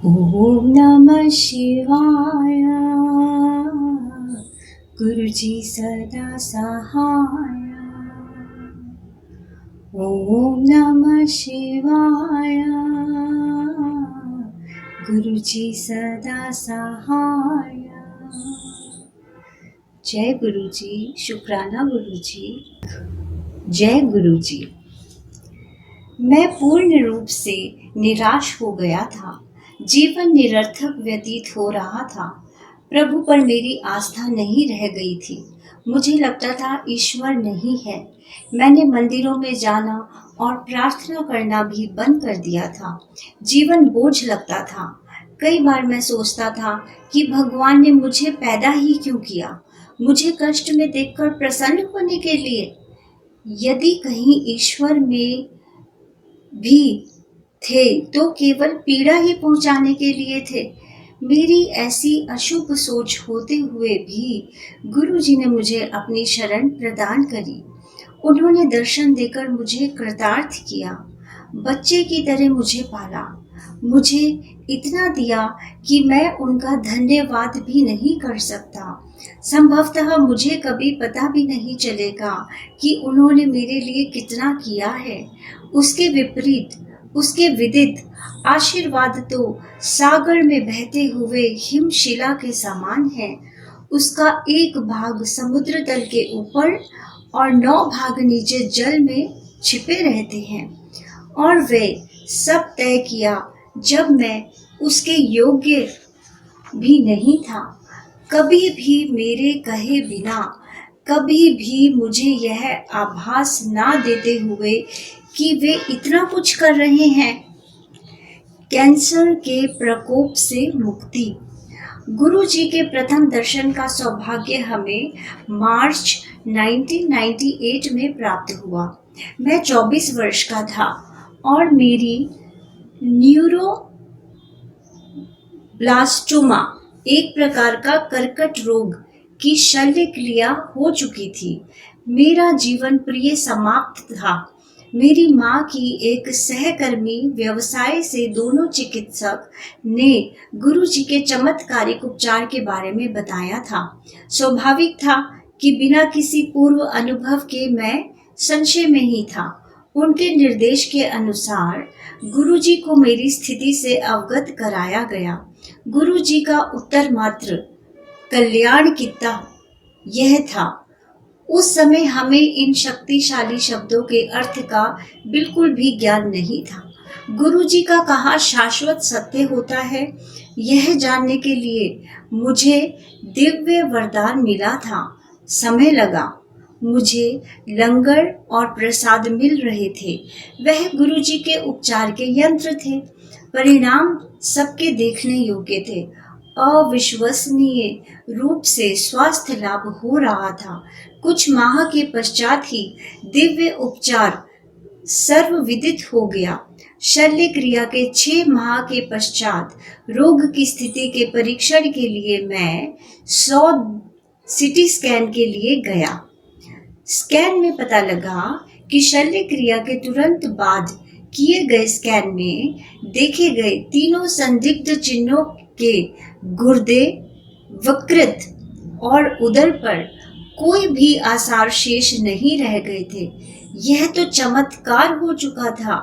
ओम नमः शिवाय। गुरुजी सदा सहाय। ओम नमः शिवाय। गुरुजी सदा सहाय। जय गुरुजी। शुक्राना गुरुजी। जय गुरुजी। मैं पूर्ण रूप से निराश हो गया था। जीवन निरर्थक व्यतीत हो रहा था। प्रभु पर मेरी आस्था नहीं रह गई थी। मुझे लगता था ईश्वर नहीं है। मैंने मंदिरों में जाना और प्रार्थना करना भी बंद कर दिया था। जीवन बोझ लगता था। कई बार मैं सोचता था कि भगवान ने मुझे पैदा ही क्यों किया, मुझे कष्ट में देखकर प्रसन्न होने के लिए। यदि कहीं ईश्वर में भी थे तो केवल पीड़ा ही पहुंचाने के लिए थे। मेरी ऐसी अशुभ सोच होते हुए भी गुरुजी ने मुझे अपनी शरण प्रदान करी। उन्होंने दर्शन देकर मुझे कृतार्थ किया, बच्चे की तरह मुझे पाला, मुझे इतना दिया कि मैं उनका धन्यवाद भी नहीं कर सकता। संभवतः मुझे कभी पता भी नहीं चलेगा कि उन्होंने मेरे लिए कितना किया है। उसके विपरीत, उसके विदित आशीर्वाद तो सागर में बहते हुए हिमशिला के समान है। उसका एक भाग समुद्र तल के ऊपर और 9 भाग नीचे जल में छिपे रहते हैं, और वे सब तय किया जब मैं उसके योग्य भी नहीं था। कभी भी मेरे कहे बिना, कभी भी मुझे यह आभास ना देते हुए कि वे इतना कुछ कर रहे हैं। कैंसर के प्रकोप से मुक्ति। गुरु जी के प्रथम दर्शन का सौभाग्य हमें मार्च 1998 में प्राप्त हुआ। मैं 24 वर्ष का था और मेरी न्यूरोब्लास्टोमा, एक प्रकार का कर्कट रोग की शल्य क्रिया हो चुकी थी। मेरा जीवन प्रिय समाप्त था। मेरी माँ की एक सहकर्मी व्यवसाय से दोनों चिकित्सक ने गुरुजी के चमत्कारिक उपचार के बारे में बताया था। स्वाभाविक था कि बिना किसी पूर्व अनुभव के मैं संशय में ही था। उनके निर्देश के अनुसार गुरुजी को मेरी स्थिति से अवगत कराया गया। गुरुजी का उत्तर मात्र कल्याण कित्ता यह था। उस समय हमें इन शक्तिशाली शब्दों के अर्थ का बिल्कुल भी ज्ञान नहीं था। गुरुजी का कहा शाश्वत सत्य होता है, यह जानने के लिए मुझे दिव्य वरदान मिला था। समय लगा, मुझे लंगर और प्रसाद मिल रहे थे। वह गुरुजी के उपचार के यंत्र थे। परिणाम सबके देखने योग्य थे। अविश्वसनीय रूप से स्वास्थ्य लाभ हो रहा था। कुछ माह के पश्चात ही दिव्य उपचार सर्वविदित हो गया। शल्य क्रिया के 6 माह के पश्चात रोग की स्थिति के परीक्षण के लिए मैं 100 सिटी स्कैन के लिए गया। स्कैन में पता लगा कि शल्य क्रिया के तुरंत बाद किए गए स्कैन में देखे गए तीनों संदिग्ध चिन्हों के गुर्दे, वकृत और उदर पर कोई भी आसार शेष नहीं रह गए थे। यह तो चमत्कार हो चुका था।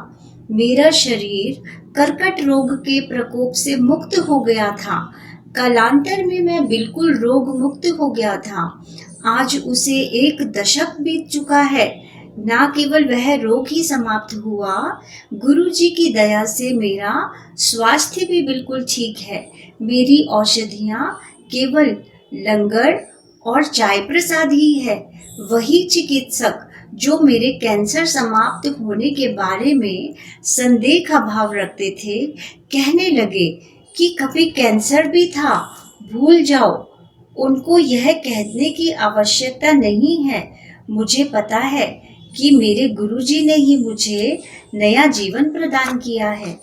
मेरा शरीर कर्कट रोग के प्रकोप से मुक्त हो गया था। कालांतर में मैं बिल्कुल रोग मुक्त हो गया था। आज उसे 1 दशक बीत चुका है। ना केवल वह रोग ही समाप्त हुआ, गुरुजी की दया से मेरा स्वास्थ्य भी बिल्कुल ठीक है। मेरी औषधियाँ केवल लंगर और चाय प्रसाद ही है। वही चिकित्सक जो मेरे कैंसर समाप्त होने के बारे में संदेह का भाव रखते थे, कहने लगे कि कभी कैंसर भी था, भूल जाओ, उनको यह कहने की आवश्यकता नहीं है। मुझे पता है कि मेरे गुरुजी ने ही मुझे नया जीवन प्रदान किया है।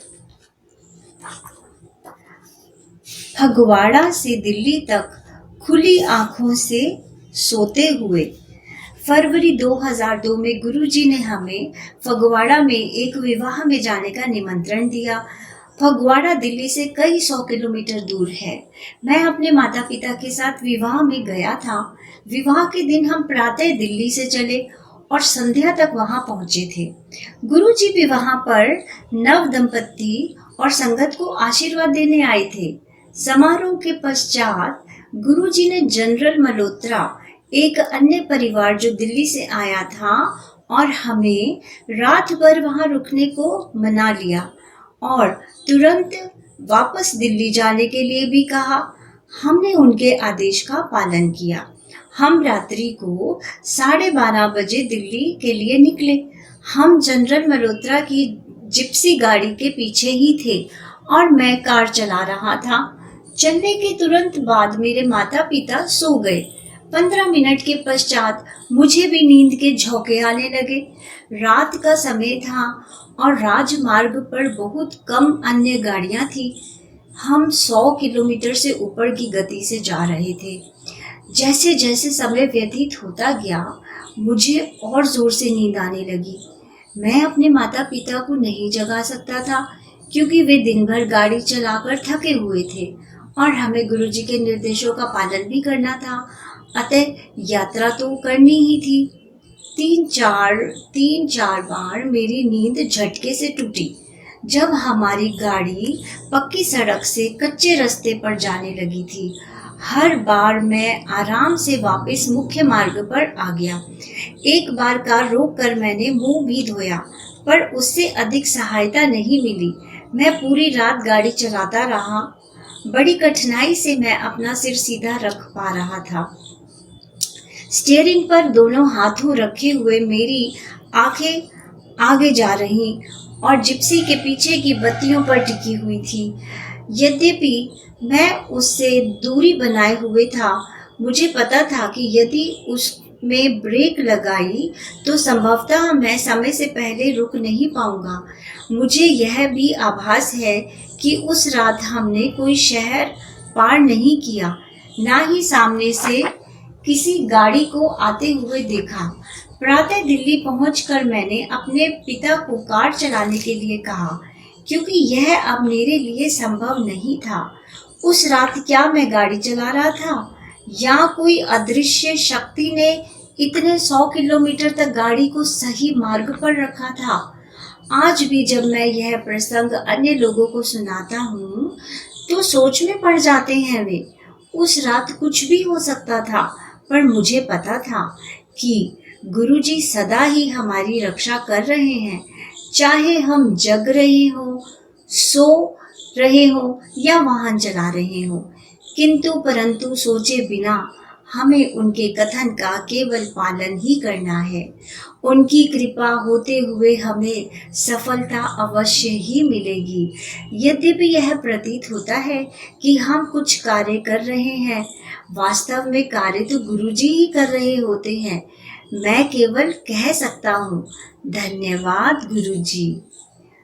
फगवाड़ा से दिल्ली तक खुली आंखों से सोते हुए। फरवरी 2002 में गुरुजी ने हमें फगवाड़ा में एक विवाह में जाने का निमंत्रण दिया। फगवाड़ा दिल्ली से कई 100 किलोमीटर दूर है। मैं अपने माता पिता के साथ विवाह में गया था। विवाह के दिन हम प्रातः दिल्ली से चले और संध्या तक वहां पहुंचे थे। गुरुजी भी वहां पर नव दंपति और संगत को आशीर्वाद देने आए थे। समारोह के पश्चात गुरुजी ने जनरल मल्होत्रा, एक अन्य परिवार जो दिल्ली से आया था, और हमें रात भर वहां रुकने को मना लिया और तुरंत वापस दिल्ली जाने के लिए भी कहा। हमने उनके आदेश का पालन किया। हम रात्रि को 12:30 बजे दिल्ली के लिए निकले। हम जनरल मल्होत्रा की जिप्सी गाड़ी के पीछे ही थे और मैं कार चला रहा था। चलने के तुरंत बाद मेरे माता पिता सो गए। 15 मिनट के पश्चात मुझे भी नींद के झोंके आने लगे। रात का समय था और राजमार्ग पर बहुत कम अन्य गाड़ियां थी। हम 100 किलोमीटर से ऊपर की गति से जा रहे थे। जैसे जैसे समय व्यतीत होता गया, मुझे और जोर से नींद आने लगी। मैं अपने माता पिता को नहीं जगा सकता था क्योंकि वे दिन भर गाड़ी चलाकर थके हुए थे और हमें गुरुजी के निर्देशों का पालन भी करना था। अतः यात्रा तो करनी ही थी। तीन चार बार मेरी नींद झटके से टूटी जब हमारी गाड़ी पक्की सड़क से कच्चे रास्ते पर जाने लगी थी। हर बार मैं आराम से वापस मुख्य मार्ग पर आ गया। एक बार कार रोक कर मैंने मुंह भी धोया, पर उससे अधिक सहायता नहीं मिली। मैं पूरी रात गाड़ी चलाता रहा। बड़ी कठिनाई से मैं अपना सिर सीधा रख पा रहा था। स्टीयरिंग पर दोनों हाथों रखे हुए मेरी आंखें आगे जा रही और जिप्सी के पीछे की बत्तियों पर टिकी हुई थी। यद्यपि मैं उससे दूरी बनाए हुए था, मुझे पता था कि यदि उसमें ब्रेक लगाई तो संभवतः मैं समय से पहले रुक नहीं पाऊंगा। मुझे यह भी आभास है कि उस रात हमने कोई शहर पार नहीं किया, ना ही सामने से किसी गाड़ी को आते हुए देखा। प्रातः दिल्ली पहुंचकर मैंने अपने पिता को कार चलाने के लिए कहा, क्योंकि यह अब मेरे लिए संभव नहीं था। उस रात क्या मैं गाड़ी चला रहा था या कोई अदृश्य शक्ति ने इतने 100 किलोमीटर तक गाड़ी को सही मार्ग पर रखा था? आज भी जब मैं यह प्रसंग अन्य लोगों को सुनाता हूँ तो सोच में पड़ जाते हैं वे। उस रात कुछ भी हो सकता था, पर मुझे पता था कि गुरुजी सदा ही हमारी रक्षा कर रहे हैं, चाहे हम जग रहे हो, सो रहे हो या वाहन चला रहे हो। किंतु परंतु सोचे बिना हमें उनके कथन का केवल पालन ही करना है। उनकी कृपा होते हुए हमें सफलता अवश्य ही मिलेगी। यद्यपि यह प्रतीत होता है कि हम कुछ कार्य कर रहे हैं, वास्तव में कार्य तो गुरुजी ही कर रहे होते हैं। मैं केवल कह सकता हूँ, धन्यवाद गुरुजी।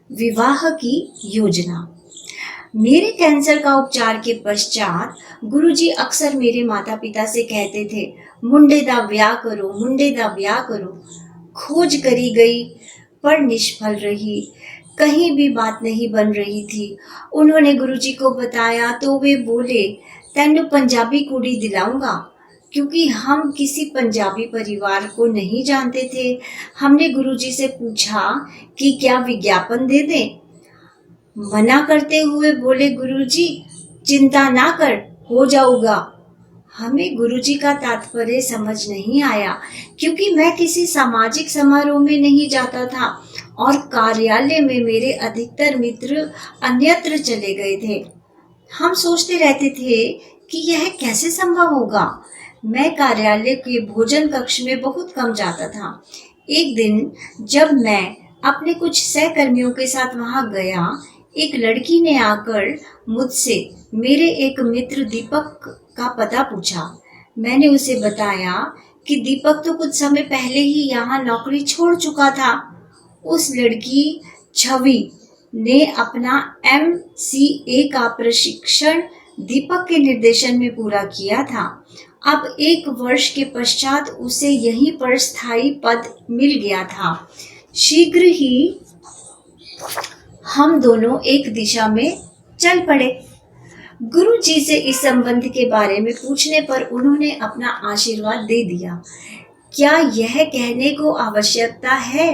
विवाह की योजना। मेरे कैंसर का उपचार के पश्चात गुरुजी अक्सर मेरे माता पिता से कहते थे, मुंडे दा ब्याह करो, मुंडे दा ब्याह करो। खोज करी गई पर निष्फल रही। कहीं भी बात नहीं बन रही थी। उन्होंने गुरुजी को बताया तो वे बोले, तैनू पंजाबी कुड़ी दिलाऊंगा। क्योंकि हम किसी पंजाबी परिवार को नहीं जानते थे, हमने गुरुजी से पूछा कि क्या विज्ञापन दे दें। मना करते हुए बोले, गुरुजी चिंता ना कर, हो जाऊगा। हमें गुरुजी का तात्पर्य समझ नहीं आया, क्योंकि मैं किसी सामाजिक समारोह में नहीं जाता था और कार्यालय में मेरे अधिकतर मित्र अन्यत्र चले गए थे। हम सोचते रहते थे कि यह कैसे संभव होगा। मैं कार्यालय के भोजन कक्ष में बहुत कम जाता था। एक दिन जब मैं अपने कुछ सहकर्मियों के साथ वहां गया, एक लड़की ने आकर मुझसे मेरे एक मित्र दीपक का पता पूछा। मैंने उसे बताया कि दीपक तो कुछ समय पहले ही यहाँ नौकरी छोड़ चुका था। उस लड़की छवि ने अपना MCA का प्रशिक्षण दीपक के निर्देशन में पूरा किया था। अब 1 वर्ष के पश्चात उसे यहीं पर स्थायी पद मिल गया था। शीघ्र ही हम दोनों एक दिशा में चल पड़े। गुरु जी से इस संबंध के बारे में पूछने पर उन्होंने अपना आशीर्वाद दे दिया। क्या यह कहने को आवश्यकता है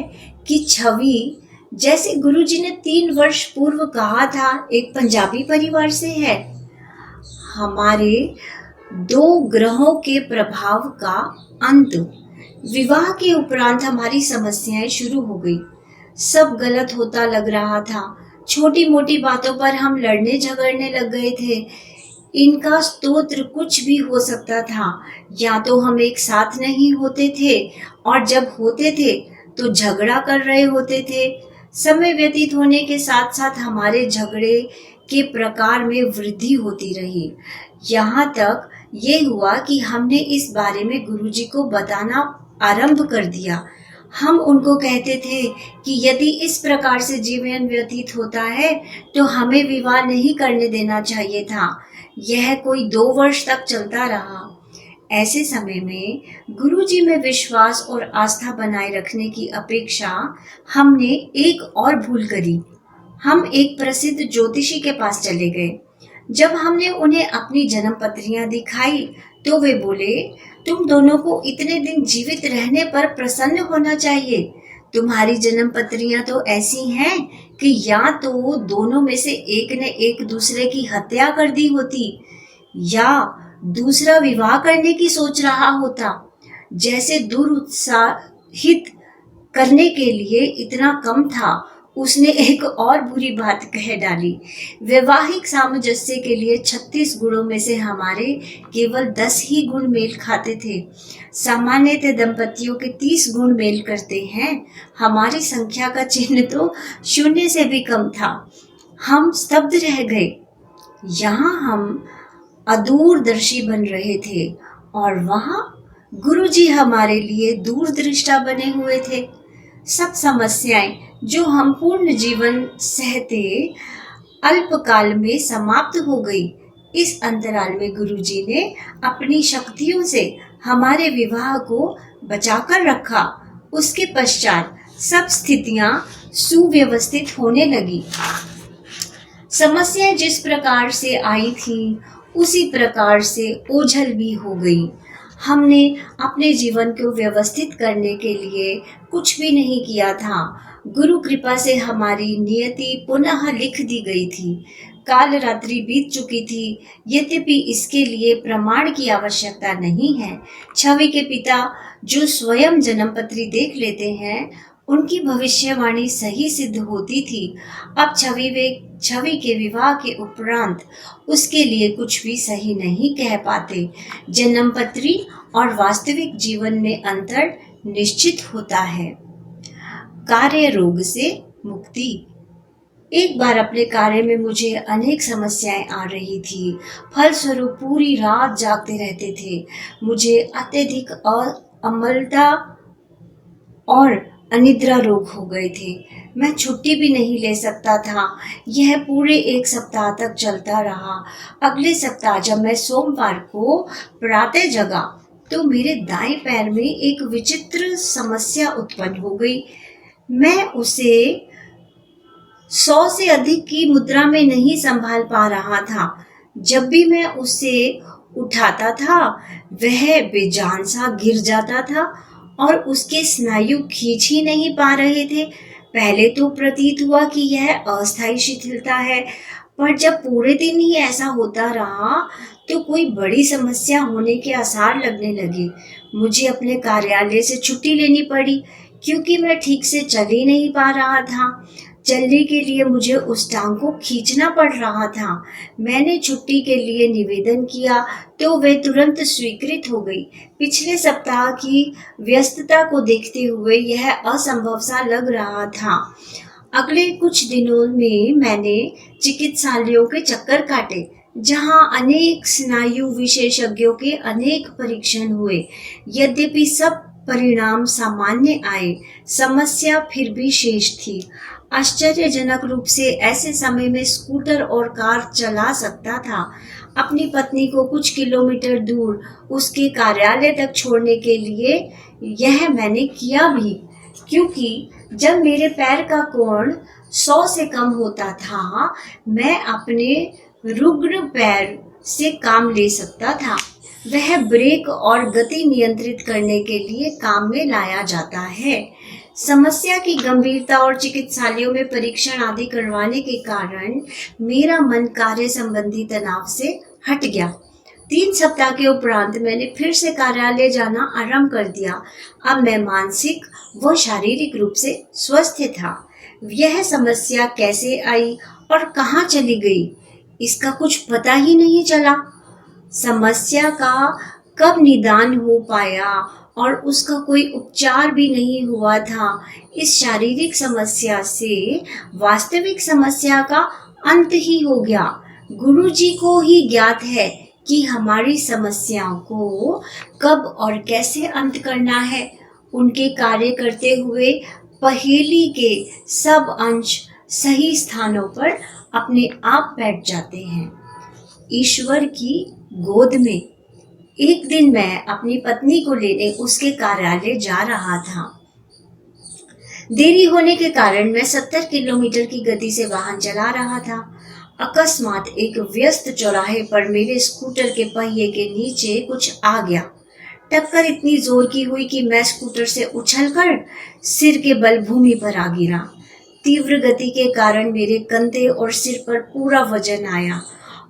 कि छवि, जैसे गुरु जी ने 3 वर्ष पूर्व कहा था, एक पंजाबी परिवार से है? हमारे 2 ग्रहों के प्रभाव का अंत। विवाह के उपरांत हमारी समस्याएं शुरू हो गई। सब गलत होता लग रहा था। छोटी मोटी बातों पर हम लड़ने झगड़ने लग गए थे। इनका स्तोत्र कुछ भी हो सकता था। या तो हम एक साथ नहीं होते थे, और जब होते थे तो झगड़ा कर रहे होते थे। समय व्यतीत होने के साथ साथ हमारे झगड़े के प्रकार में वृद्धि होती रही। यहाँ तक ये हुआ कि हमने इस बारे में गुरुजी को बताना आरंभ कर दिया। हम उनको कहते थे कि यदि इस प्रकार से जीवन व्यतीत होता है तो हमें विवाह नहीं करने देना चाहिए था। यह कोई 2 वर्ष तक चलता रहा। ऐसे समय में गुरुजी में विश्वास और आस्था बनाए रखने की अपेक्षा हमने एक और भूल करी। हम एक प्रसिद्ध ज्योतिषी के पास चले गए। जब हमने उन्हें अपनी जन्म पत्रियां दिखाई तो वे बोले, तुम दोनों को इतने दिन जीवित रहने पर प्रसन्न होना चाहिए। तुम्हारी जन्म पत्रियां तो ऐसी हैं कि या तो दोनों में से एक ने एक दूसरे की हत्या कर दी होती, या दूसरा विवाह करने की सोच रहा होता। जैसे दुरुत्साहित करने के लिए इतना कम था, उसने एक और बुरी बात कह डाली। वैवाहिक सामंजस्य के लिए 36 गुणों में से हमारे केवल 10 ही गुण मेल खाते थे। सामान्यतः दंपतियों के 30 गुण मेल करते हैं। हमारी संख्या का चिन्ह तो 0 से भी कम था। हम स्तब्ध रह गए। यहाँ हम अदूरदर्शी बन रहे थे और वहाँ गुरुजी हमारे लिए दूरदृष्टा बने हुए थे। सब समस्याएं जो हम पूर्ण जीवन सहते अल्पकाल में समाप्त हो गई। इस अंतराल में गुरुजी ने अपनी शक्तियों से हमारे विवाह को बचाकर रखा। उसके पश्चात सब स्थितियां सुव्यवस्थित होने लगी। समस्याएं जिस प्रकार से आई थी उसी प्रकार से ओझल भी हो गई। हमने अपने जीवन को व्यवस्थित करने के लिए कुछ भी नहीं किया था। गुरु कृपा से हमारी नियति पुनः लिख दी गई थी। काल रात्रि बीत चुकी थी। यद्यपि इसके लिए प्रमाण की आवश्यकता नहीं है। छवि के पिता जो स्वयं जन्मपत्री देख लेते हैं, उनकी भविष्यवाणी सही सिद्ध होती थी। अब छवि के विवाह के उपरांत उसके लिए कुछ भी सही नहीं कह पाते। जन्मपत्री और वास्तविक जीवन में अंतर निश्चित होता है। कार्य रोग से मुक्ति। एक बार अपने कार्य में मुझे अनेक समस्याएं आ रही थी। फलस्वरूप पूरी रात जागते रहते थे। मुझे अत्यधिक अम्लता और अनिद्रा रोग हो गए थे। मैं छुट्टी भी नहीं ले सकता था। यह पूरे 1 सप्ताह तक चलता रहा। अगले सप्ताह जब मैं सोमवार को प्रातः जगा तो मेरे दाएं पैर में एक विचित्र समस्या उत्पन्न हो गई। मैं उसे 100 से अधिक की मुद्रा में नहीं संभाल पा रहा था। जब भी मैं उसे उठाता था वह बेजान सा गिर जाता था और उसके स्नायु खींच ही नहीं पा रहे थे। पहले तो प्रतीत हुआ कि यह अस्थायी शिथिलता है, पर जब पूरे दिन ही ऐसा होता रहा तो कोई बड़ी समस्या होने के आसार लगने लगे। मुझे अपने कार्यालय से छुट्टी लेनी पड़ी क्योंकि मैं ठीक से चल ही नहीं पा रहा था। चलने के लिए मुझे उस टांग को खींचना पड़ रहा था। मैंने छुट्टी के लिए निवेदन किया तो वह तुरंत स्वीकृत हो गई। पिछले सप्ताह की व्यस्तता को देखते हुए यह असंभव सा लग रहा था। अगले कुछ दिनों में मैंने चिकित्सालयों के चक्कर काटे, जहां अनेक स्नायु विशेषज्ञों के अनेक परीक्षण हुए। यद्यपि सब परिणाम सामान्य आए, समस्या फिर भी शेष थी। आश्चर्यजनक रूप से ऐसे समय में स्कूटर और कार चला सकता था। अपनी पत्नी को कुछ किलोमीटर दूर उसके कार्यालय तक छोड़ने के लिए यह मैंने किया भी, क्योंकि जब मेरे पैर का कोण 100 से कम होता था, मैं अपने रुग्ण पैर से काम ले सकता था। वह ब्रेक और गति नियंत्रित करने के लिए काम में लाया जाता है। समस्या की गंभीरता और चिकित्सालयों में परीक्षण आदि करवाने के कारण मेरा मन कार्य संबंधी तनाव से हट गया। 3 सप्ताह के उपरांत मैंने फिर से कार्यालय जाना आरंभ कर दिया। अब मैं मानसिक व शारीरिक रूप से स्वस्थ था। यह समस्या कैसे आई और कहाँ चली गई, इसका कुछ पता ही नहीं चला। समस्या का कब निदान हो पाया और उसका कोई उपचार भी नहीं हुआ था। इस शारीरिक समस्या से वास्तविक समस्या का अंत ही हो गया। गुरुजी को ही ज्ञात है कि हमारी समस्याओं को कब और कैसे अंत करना है। उनके कार्य करते हुए पहेली के सब अंश सही स्थानों पर अपने आप बैठ जाते हैं। ईश्वर की गोद में। एक दिन मैं अपनी पत्नी को लेने उसके कार्यालय जा रहा था। देरी होने के कारण मैं 70 किलोमीटर की गति से वाहन चला रहा था। अकस्मात एक व्यस्त चौराहे पर मेरे स्कूटर के पहिए के नीचे कुछ आ गया। टक्कर इतनी जोर की हुई कि मैं स्कूटर से उछलकर सिर के बल भूमि पर आ गिरा। तीव्र गति के कारण मेरे कंधे और सिर पर पूरा वजन आया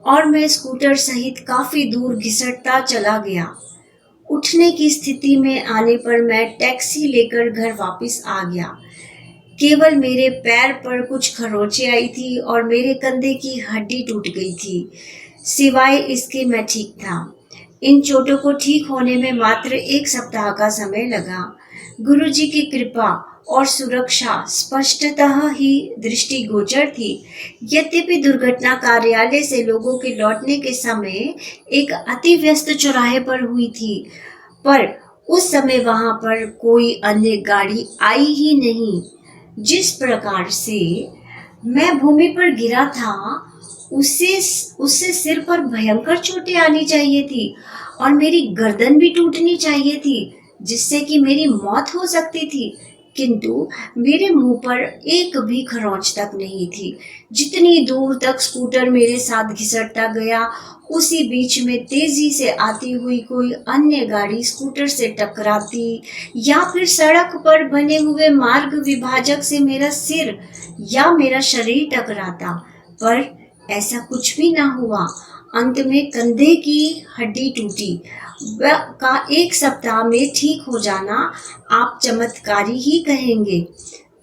और मैं स्कूटर सहित काफी दूर घिसटता चला गया। उठने की स्थिति में आने पर मैं टैक्सी लेकर घर वापस आ गया। केवल मेरे पैर पर कुछ खरोंचें आई थी और मेरे कंधे की हड्डी टूट गई थी। सिवाय इसके मैं ठीक था। इन चोटों को ठीक होने में मात्र 1 सप्ताह का समय लगा। गुरुजी की कृपा और सुरक्षा स्पष्टतः ही दृष्टिगोचर थी। यद्यपि दुर्घटना कार्यालय से लोगों के लौटने के समय एक अति व्यस्त चौराहे पर हुई थी, पर उस समय वहां पर कोई अन्य गाड़ी आई ही नहीं। जिस प्रकार से मैं भूमि पर गिरा था, उससे सिर पर भयंकर चोटें आनी चाहिए थी और मेरी गर्दन भी टूटनी चाहिए थी, जिससे कि मेरी मौत हो सकती थी। किंतु मेरे मुंह पर एक भी खरोंच तक नहीं थी। जितनी दूर तक स्कूटर मेरे साथ घिसटता गया, उसी बीच में तेजी से आती हुई कोई अन्य गाड़ी स्कूटर से टकराती या फिर सड़क पर बने हुए मार्ग विभाजक से मेरा सिर या मेरा शरीर टकराता, पर ऐसा कुछ भी ना हुआ। अंत में कंधे की हड्डी टूटी। का 1 सप्ताह में ठीक हो जाना आप चमत्कारी ही कहेंगे।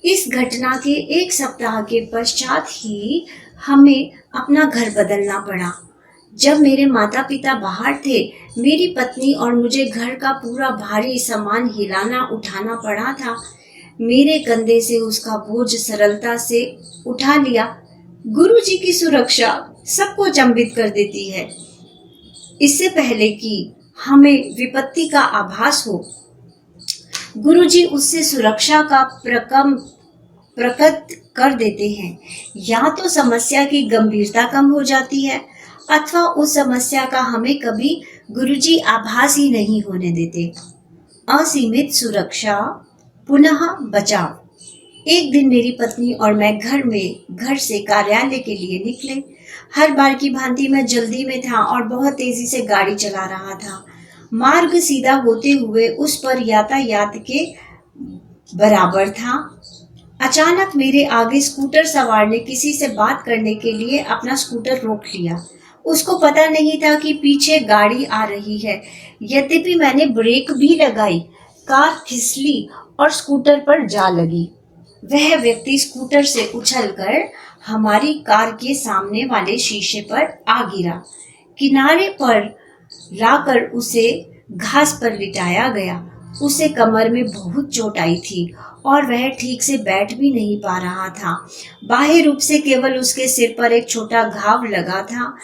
इस घटना के 1 सप्ताह के पश्चात ही हमें अपना घर बदलना पड़ा। जब मेरे माता पिता बाहर थे, मेरी पत्नी और मुझे घर का पूरा भारी सामान हिलाना उठाना पड़ा था। मेरे कंधे से उसका बोझ सरलता से उठा लिया। गुरुजी की सुरक्षा सबको अचंभित कर देती है। इससे पहले कि हमें विपत्ति का आभास हो, गुरुजी उससे सुरक्षा का प्रकट कर देते हैं। या तो समस्या की गंभीरता कम हो जाती है अथवा उस समस्या का हमें कभी गुरुजी आभास ही नहीं होने देते। असीमित सुरक्षा, पुनः बचाव। एक दिन मेरी पत्नी और मैं घर से कार्यालय के लिए निकले। हर बार की भांति मैं जल्दी में था और बहुत तेजी से गाड़ी चला रहा था। मार्ग सीधा होते हुए उस पर यातायात के बराबर था। अचानक मेरे आगे स्कूटर सवार ने किसी से बात करने के लिए अपना स्कूटर रोक लिया। उसको पता नहीं था कि पीछे गाड़ी आ रही है। यद्यपि मैंने ब्रेक भी लगाई, कार फिसली और स्कूटर पर जा लगी। वह व्यक्ति स्कूटर से उछलकर हमारी कार के सामने वाले शीशे पर आ गिरा। किनारे पर लाकर उसे घास पर लिटाया गया। उसे कमर में बहुत चोट आई थी और वह ठीक से बैठ भी नहीं पा रहा था। बाह्य रूप से केवल उसके सिर पर एक छोटा घाव लगा था।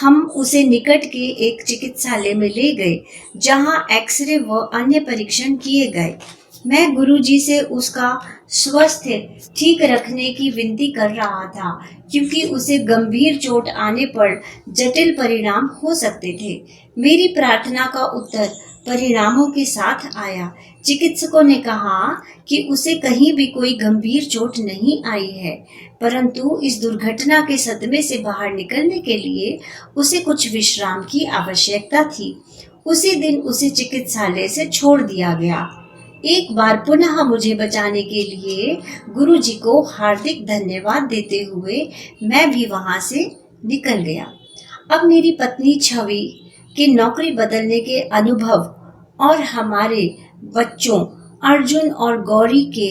हम उसे निकट के एक चिकित्सालय में ले गए, जहां एक्सरे व अन्य परीक्षण किए गए। मैं गुरुजी से उसका स्वास्थ्य ठीक रखने की विनती कर रहा था, क्योंकि उसे गंभीर चोट आने पर जटिल परिणाम हो सकते थे। मेरी प्रार्थना का उत्तर परिणामों के साथ आया। चिकित्सकों ने कहा कि उसे कहीं भी कोई गंभीर चोट नहीं आई है, परंतु इस दुर्घटना के सदमे से बाहर निकलने के लिए उसे कुछ विश्राम की आवश्यकता थी। उसी दिन उसे चिकित्सालय से छोड़ दिया गया। एक बार पुनः मुझे बचाने के लिए गुरुजी को हार्दिक धन्यवाद देते हुए मैं भी वहां से निकल गया। अब मेरी पत्नी छवि के नौकरी बदलने के अनुभव और हमारे बच्चों अर्जुन और गौरी के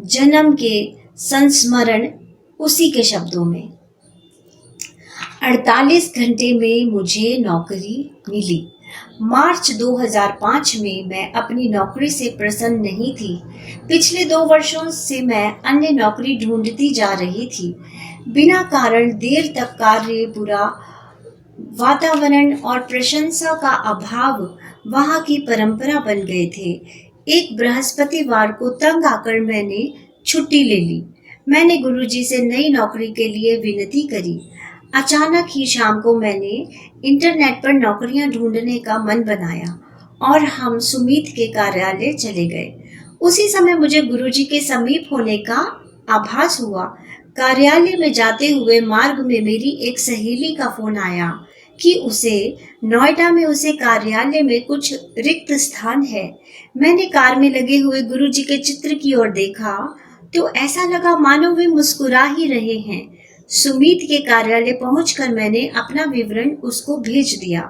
जन्म के संस्मरण उसी के शब्दों में। 48 घंटे में मुझे नौकरी मिली। मार्च 2005 में मैं अपनी नौकरी से प्रसन्न नहीं थी। पिछले 2 वर्षों से मैं अन्य नौकरी ढूंढती जा रही थी। बिना कारण देर तक कार्य, बुरा वातावरण और प्रशंसा का अभाव वहां की परंपरा बन गए थे। एक बृहस्पतिवार को तंग आकर मैंने छुट्टी ले ली। मैंने गुरुजी से नई नौकरी के लिए विनती करी। अचानक ही शाम को मैंने इंटरनेट पर नौकरियां ढूंढने का मन बनाया और हम सुमित के कार्यालय चले गए। उसी समय मुझे गुरुजी के समीप होने का आभास हुआ। कार्यालय में जाते हुए मार्ग में मेरी एक सहेली का फोन आया कि उसे नोएडा में उसे कार्यालय में कुछ रिक्त स्थान है। मैंने कार में लगे हुए गुरुजी के चित्र की ओर देखा तो ऐसा लगा मानो वे मुस्कुरा ही रहे हैं। सुमित के कार्यालय पहुंचकर मैंने अपना विवरण उसको भेज दिया।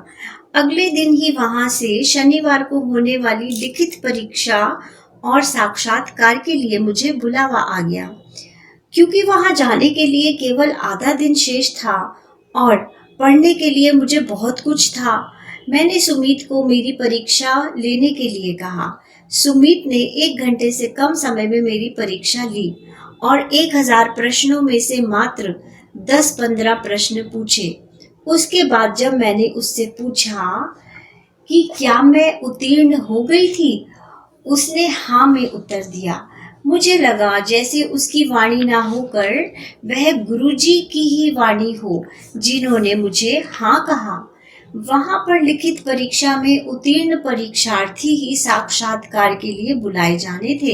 अगले दिन ही वहां से शनिवार को होने वाली लिखित परीक्षा और साक्षात्कार के लिए मुझे बुलावा आ गया। क्योंकि वहां जाने के लिए केवल आधा दिन शेष था और पढ़ने के लिए मुझे बहुत कुछ था, मैंने सुमित को मेरी परीक्षा लेने के लिए कहा। सुमित ने 1 घंटे से कम समय में मेरी परीक्षा ली और 1000 प्रश्नों में से मात्र 10-15 प्रश्न पूछे। उसके बाद जब मैंने उससे पूछा कि क्या मैं उत्तीर्ण हो गई थी, उसने हाँ में उत्तर दिया। मुझे लगा जैसे उसकी वाणी ना होकर वह गुरुजी की ही वाणी हो जिन्होंने मुझे हाँ कहा। वहां पर लिखित परीक्षा में उत्तीर्ण परीक्षार्थी ही साक्षात्कार के लिए बुलाए जाने थे।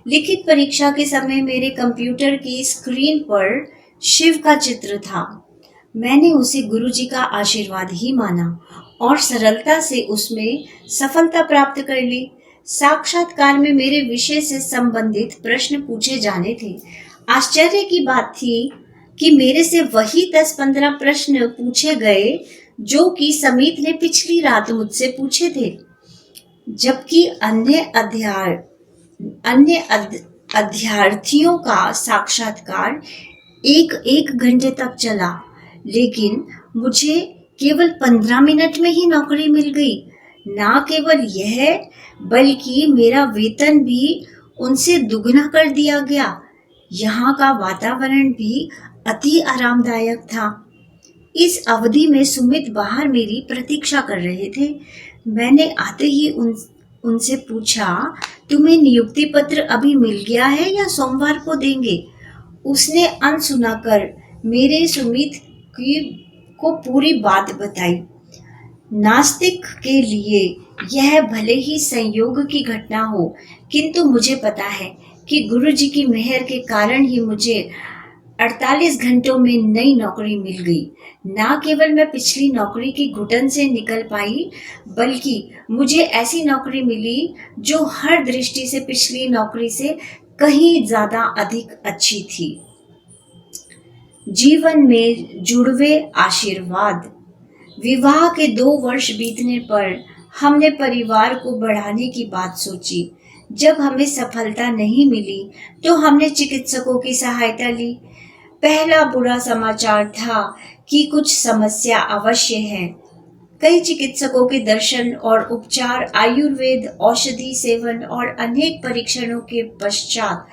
लिखित परीक्षा के समय मेरे कंप्यूटर की स्क्रीन पर शिव का चित्र था। मैंने उसे गुरुजी का आशीर्वाद ही माना और सरलता से उसमें सफलता प्राप्त कर ली। साक्षात्कार में मेरे विषय से संबंधित प्रश्न पूछे जाने थे। आश्चर्य की बात थी कि मेरे से वही 10-15 प्रश्न पूछे गए जो कि समित ने पिछली रात मुझसे पूछे थे, जबकि अन्य अध्यार्थियों का साक्षात्कार 1 घंटे तक चला, लेकिन मुझे केवल 15 मिनट में ही नौकरी मिल गई। ना केवल यह, बल्कि मेरा वेतन भी उनसे दुगना कर दिया गया। यहाँ का वातावरण भी अति आरामदायक था। इस अवधि में सुमित बाहर मेरी प्रतीक्षा कर रहे थे। मैंने आते ही उनसे पूछा, तुम्हें नियुक्ति पत्र अभी मिल गया है या सोमवार को देंगे? उसने अनसुना कर मेरे सुमित को पूरी बात बताई। नास्तिक के लिए यह भले ही संयोग की घटना हो, किंतु मुझे पता है कि गुरुजी की मेहर के कारण ही मुझे 48 घंटों में नई नौकरी मिल गई। ना केवल मैं पिछली नौकरी की घुटन से निकल पाई, बल्कि मुझे ऐसी नौकरी मिली जो हर दृष्टि से पिछली नौकरी से कहीं ज्यादा अधिक अच्छी थी। जीवन में जुड़वे आशीर्वाद। विवाह के 2 वर्ष बीतने पर हमने परिवार को बढ़ाने की बात सोची। जब हमें सफलता नहीं मिली तो हमने चिकित्सकों की सहायता ली। पहला बुरा समाचार था कि कुछ समस्या अवश्य है। कई चिकित्सकों के दर्शन और उपचार, आयुर्वेद, औषधि सेवन और अनेक परीक्षणों के पश्चात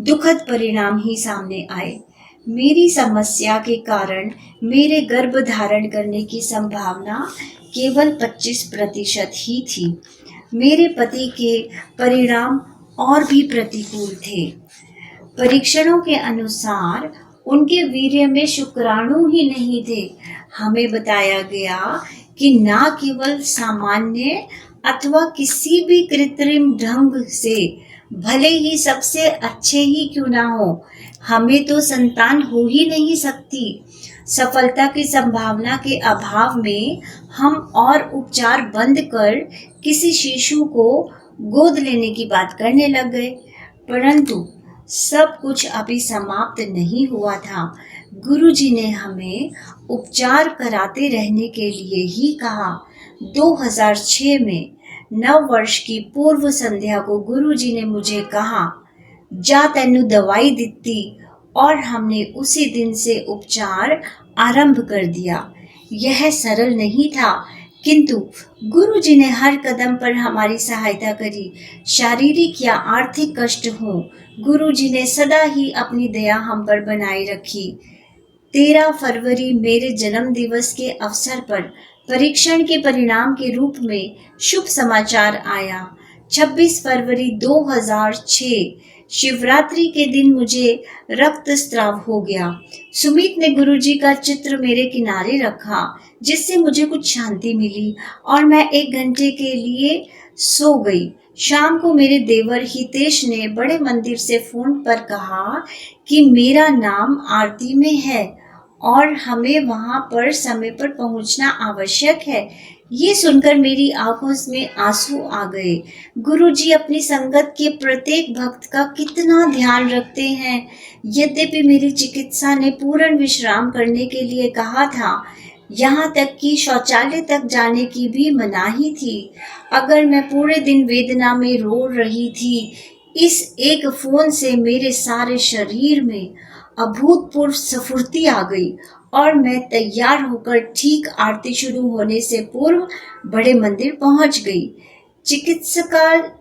दुखद परिणाम ही सामने आए। मेरी समस्या के कारण मेरे गर्भ धारण करने की संभावना केवल 25% ही थी। मेरे पति के परिणाम और भी प्रतिकूल थे। परीक्षणों के अनुसार उनके वीर्य में शुक्राणु ही नहीं थे। हमें बताया गया कि न केवल सामान्य अथवा किसी भी कृत्रिम ढंग से, भले ही सबसे अच्छे ही क्यों ना हो, हमें तो संतान हो ही नहीं सकती। सफलता की संभावना के अभाव में हम और उपचार बंद कर किसी शिशु को गोद लेने की बात करने लग गए। परंतु सब कुछ अभी समाप्त नहीं हुआ था। गुरुजी ने हमें उपचार कराते रहने के लिए ही कहा। 2006 में नव वर्ष की पूर्व संध्या को गुरुजी ने मुझे कहा, जा तेनू दवाई दिती, और हमने उसी दिन से उपचार आरंभ कर दिया। यह सरल नहीं था, किंतु गुरुजी ने हर कदम पर हमारी सहायता करी। शारीरिक या आर्थिक कष्ट हो, गुरुजी ने सदा ही अपनी दया हम पर बनाए रखी। 13 फरवरी मेरे जन्म दिवस के अवसर पर परीक्षण के परिणाम के रूप में शुभ समाचार आया। 26 फरवरी 2006 शिवरात्रि के दिन मुझे रक्तस्राव हो गया। सुमित ने गुरुजी का चित्र मेरे किनारे रखा, जिससे मुझे कुछ शांति मिली और मैं 1 घंटे के लिए सो गई। शाम को मेरे देवर हितेश ने बड़े मंदिर से फोन पर कहा कि मेरा नाम आरती में है और हमें वहां पर समय पर पहुंचना आवश्यक है। ये सुनकर मेरी आंखों में आंसू आ गए। गुरुजी अपनी संगत के प्रत्येक भक्त का कितना ध्यान रखते हैं। यद्यपि मेरी चिकित्सा ने पूर्ण विश्राम करने के लिए कहा था, यहाँ तक कि शौचालय तक जाने की भी मनाही थी। अगर मैं पूरे दिन वेदना में रो रही थी, इस एक फोन से मेरे सारे शरीर में अभूतपूर्व स्फूर्ति आ गई और मैं तैयार होकर ठीक आरती शुरू होने से पूर्व बड़े मंदिर पहुंच गई।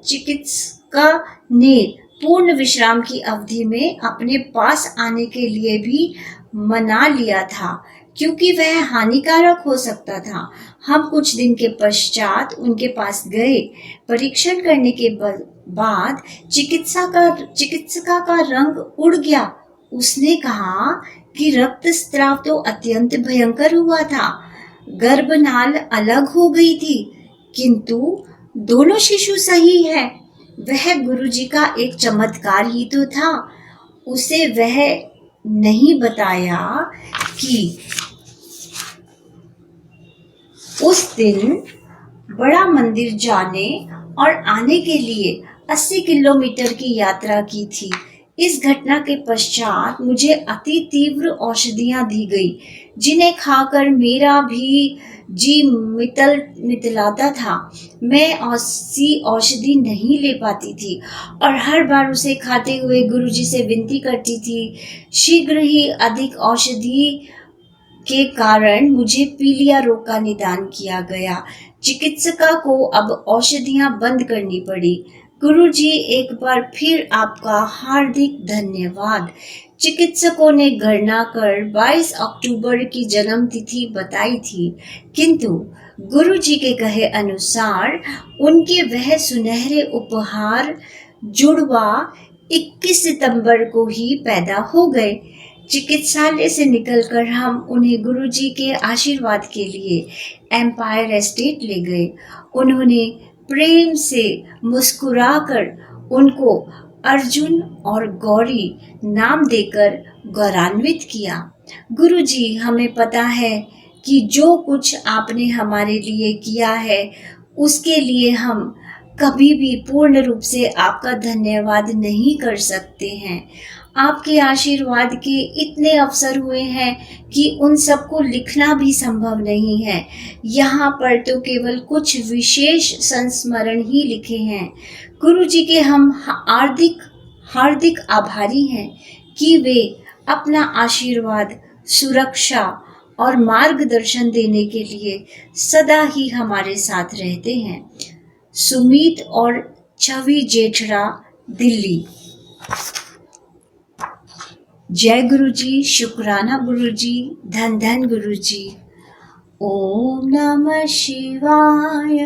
चिकित्सका ने पूर्ण विश्राम की अवधि में अपने पास आने के लिए भी मना लिया था, क्योंकि वह हानिकारक हो सकता था। हम कुछ दिन के पश्चात उनके पास गए। परीक्षण करने के बाद चिकित्सका का रंग उड़ गया। उसने कहा कि रक्तस्राव तो अत्यंत भयंकर हुआ था। गर्भनाल अलग हो गई थी, किंतु दोनों शिशु सही है। वह गुरुजी का एक चमत्कार ही तो था। उसे वह नहीं बताया कि उस दिन बड़ा मंदिर जाने और आने के लिए 80 किलोमीटर की यात्रा की थी। इस घटना के पश्चात मुझे अति तीव्र औषधियां दी गई, जिन्हें खाकर मेरा भी जी मितलाता था। मैं ऐसी औषधि नहीं ले पाती थी और हर बार उसे खाते हुए गुरुजी से विनती करती थी। शीघ्र ही अधिक औषधि के कारण मुझे पीलिया रोग का निदान किया गया। चिकित्सका को अब औषधियां बंद करनी पड़ी। गुरुजी, एक बार फिर आपका हार्दिक धन्यवाद। चिकित्सकों ने गणना कर 22 अक्टूबर की जन्म तिथि बताई थी, किंतु गुरुजी के कहे अनुसार उनके वह सुनहरे उपहार जुड़वा 21 सितंबर को ही पैदा हो गए। चिकित्सालय से निकलकर हम उन्हें गुरुजी के आशीर्वाद के लिए एम्पायर एस्टेट ले गए। उन्होंने प्रेम से मुस्कुराकर उनको अर्जुन और गौरी नाम देकर गौरवान्वित किया। गुरुजी, हमें पता है कि जो कुछ आपने हमारे लिए किया है, उसके लिए हम कभी भी पूर्ण रूप से आपका धन्यवाद नहीं कर सकते हैं। आपके आशीर्वाद के इतने अवसर हुए हैं कि उन सबको लिखना भी संभव नहीं है। यहाँ पर तो केवल कुछ विशेष संस्मरण ही लिखे हैं। गुरुजी के हम हार्दिक आभारी हैं कि वे अपना आशीर्वाद, सुरक्षा और मार्गदर्शन देने के लिए सदा ही हमारे साथ रहते हैं। सुमित और छवि जेठरा, दिल्ली। जय गुरुजी, शुक्राना गुरुजी, धन धन गुरुजी। ओम नमः शिवाय,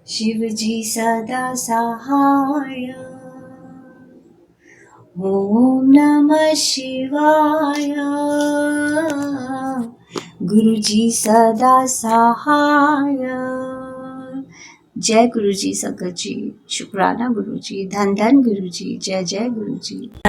शिव जी सदा सहाय। ओम नमः शिवाय, गुरुजी सदा सहाय। जय गुरु जी संगत जी, शुक्राना गुरु जी, धन धन गुरु जी, जय जय गुरु जी।